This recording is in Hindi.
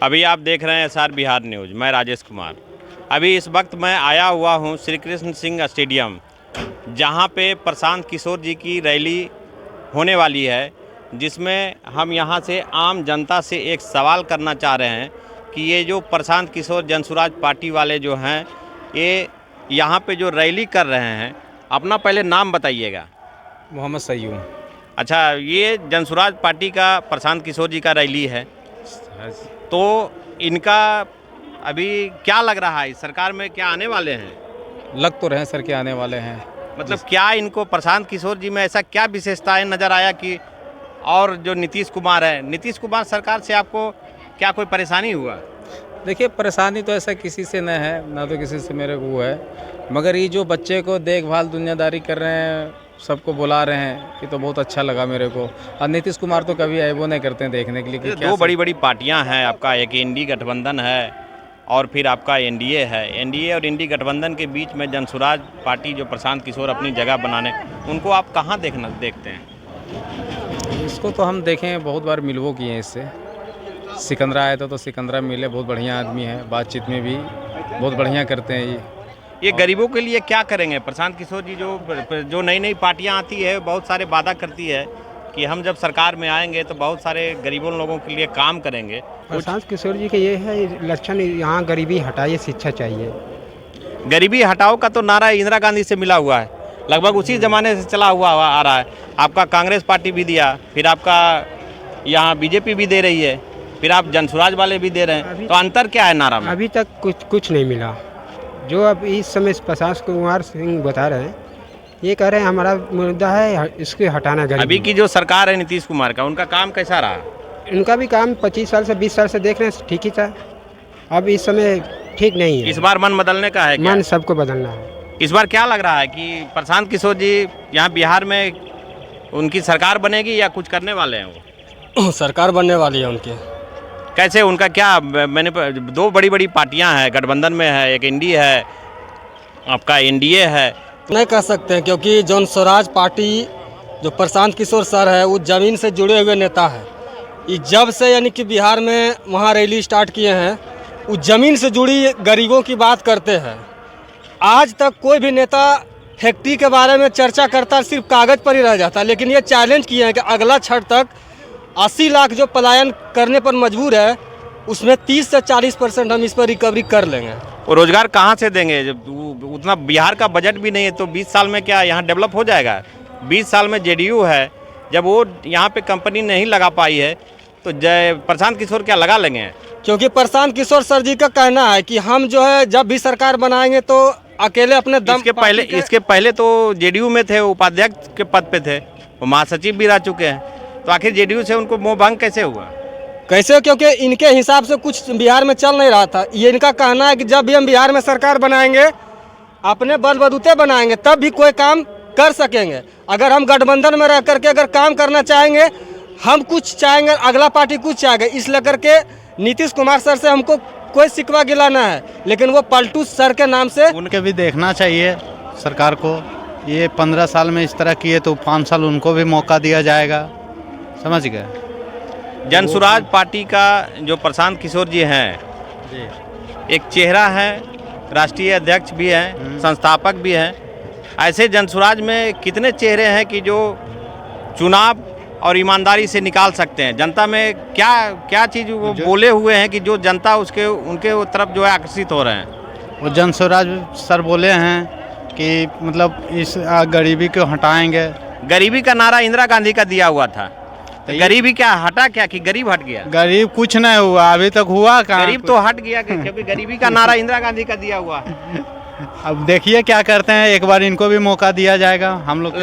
अभी आप देख रहे हैं एसआर बिहार न्यूज़। मैं राजेश कुमार। अभी इस वक्त मैं आया हुआ हूं श्री कृष्ण सिंह स्टेडियम, जहां पे प्रशांत किशोर जी की रैली होने वाली है, जिसमें हम यहां से आम जनता से एक सवाल करना चाह रहे हैं कि ये जो प्रशांत किशोर जनसुराज पार्टी वाले जो हैं, ये यहाँ पे जो रैली कर रहे हैं, अपना पहले नाम बताइएगा। मोहम्मद सय्यूम। अच्छा, ये जनसुराज पार्टी का प्रशांत किशोर जी का रैली है, तो इनका अभी क्या लग रहा है, सरकार में क्या आने वाले हैं? लग तो रहे सर के आने वाले हैं। मतलब क्या इनको प्रशांत किशोर जी में ऐसा क्या विशेषताएं नज़र आया कि, और जो नीतीश कुमार है, नीतीश कुमार सरकार से आपको क्या कोई परेशानी हुआ? देखिए, परेशानी तो ऐसा किसी से न है, ना तो किसी से मेरे को है, मगर ये जो बच्चे को देखभाल दुनियादारी कर रहे हैं, सबको बुला रहे हैं, ये तो बहुत अच्छा लगा मेरे को। और नीतीश कुमार तो कभी आए वो नहीं करते हैं देखने के लिए कि दो बड़ी बड़ी पार्टियां हैं आपका, एक इंडी गठबंधन है और फिर आपका एनडीए है। एनडीए और इंडी गठबंधन के बीच में जनसुराज पार्टी जो प्रशांत किशोर अपनी जगह बनाने, उनको आप कहाँ देखते हैं? इसको तो हम देखें, बहुत बार मिलवो किए हैं इससे। सिकंदरा आया था तो सिकंदरा मिले, बहुत बढ़िया आदमी है, बातचीत में भी बहुत बढ़िया करते हैं ये गरीबों के लिए क्या करेंगे प्रशांत किशोर जी? जो नई नई पार्टियां आती है, बहुत सारे वादा करती है कि हम जब सरकार में आएंगे तो बहुत सारे गरीबों लोगों के लिए काम करेंगे। प्रशांत किशोर जी के ये है लक्षण, यहाँ गरीबी हटाइए, शिक्षा चाहिए। गरीबी हटाओ का तो नारा इंदिरा गांधी से मिला हुआ है, लगभग उसी ज़माने से चला हुआ आ रहा है। आपका कांग्रेस पार्टी भी दिया, फिर आपका यहाँ बीजेपी भी दे रही है, फिर आप जनसुराज वाले भी दे रहे हैं, तो अंतर क्या है नारा में? अभी तक कुछ नहीं मिला। जो अब इस समय प्रशांत कुमार सिंह बता रहे हैं, ये कह रहे हैं हमारा मुद्दा है इसके हटाना गरीबी। अभी की जो सरकार है नीतीश कुमार का, उनका काम कैसा रहा? इनका भी काम 25 साल से 20 साल से देख रहे हैं, ठीक ही था। अब इस समय ठीक नहीं है। इस बार मन बदलने का है क्या? मन सबको बदलना है। इस बार क्या लग रहा है कि प्रशांत किशोर जी यहाँ बिहार में उनकी सरकार बनेगी या कुछ करने वाले हैं वो? सरकार बनने वाली है उनकी। कैसे, उनका क्या? मैंने दो बड़ी बड़ी पार्टियां हैं, गठबंधन में है, एक इंडी है, आपका एनडीए है। नहीं कह सकते हैं, क्योंकि जनसुराज पार्टी जो प्रशांत किशोर सर है, वो ज़मीन से जुड़े हुए नेता है। ये जब से यानी कि बिहार में वहाँ रैली स्टार्ट किए हैं, वो ज़मीन से जुड़ी गरीबों की बात करते हैं। आज तक कोई भी नेता फैक्ट्री के बारे में चर्चा करता सिर्फ कागज़ पर ही रह जाता, लेकिन ये चैलेंज किए हैं कि अगला छठ तक 80 लाख जो पलायन करने पर मजबूर है, उसमें 30 से 40% हम इस पर रिकवरी कर लेंगे। और रोजगार कहाँ से देंगे जब उतना बिहार का बजट भी नहीं है? तो 20 साल में क्या यहाँ डेवलप हो जाएगा? 20 साल में जेडीयू है, जब वो यहाँ पे कंपनी नहीं लगा पाई है, तो प्रशांत किशोर क्या लगा लेंगे? क्योंकि प्रशांत किशोर सर जी का कहना है कि हम जो है जब भी सरकार बनाएंगे तो अकेले अपने दम। इसके पहले तो जेडीयू में थे, उपाध्यक्ष के पद पे थे, वो महासचिव भी रह चुके हैं, तो आखिर जेडीयू से उनको मोह भंग कैसे हुआ? कैसे? क्योंकि इनके हिसाब से कुछ बिहार में चल नहीं रहा था। ये इनका कहना है कि जब भी हम बिहार में सरकार बनाएंगे, अपने बल बदूते बनाएंगे, तब भी कोई काम कर सकेंगे। अगर हम गठबंधन में रह करके अगर काम करना चाहेंगे, हम कुछ चाहेंगे, अगला पार्टी कुछ चाहेंगे, इस लेकर के नीतीश कुमार सर से हमको कोई शिकवा गिलाना है, लेकिन वो पलटू सर के नाम से उनके भी देखना चाहिए सरकार को। ये 15 साल में इस तरह किए तो 5 साल उनको भी मौका दिया जाएगा, समझ गए? जनसुराज पार्टी का जो प्रशांत किशोर जी हैं, एक चेहरा है, राष्ट्रीय अध्यक्ष भी हैं, संस्थापक भी हैं। ऐसे जनसुराज में कितने चेहरे हैं कि जो चुनाव और ईमानदारी से निकाल सकते हैं? जनता में क्या चीज़ वो बोले हुए हैं कि जो जनता उनके तरफ जो है आकर्षित हो रहे हैं? वो जनसुराज सर बोले हैं कि मतलब इस गरीबी को हटाएंगे। गरीबी का नारा इंदिरा गांधी का दिया हुआ था, तो गरीबी क्या हटा क्या कि गरीब हट गया? गरीब कुछ नहीं हुआ, अभी तक हुआ कहाँ? गरीब तो हट गया, क्योंकि गरीबी का नारा इंदिरा गांधी का दिया हुआ। अब देखिए क्या करते हैं, एक बार इनको भी मौका दिया जाएगा। हम लोग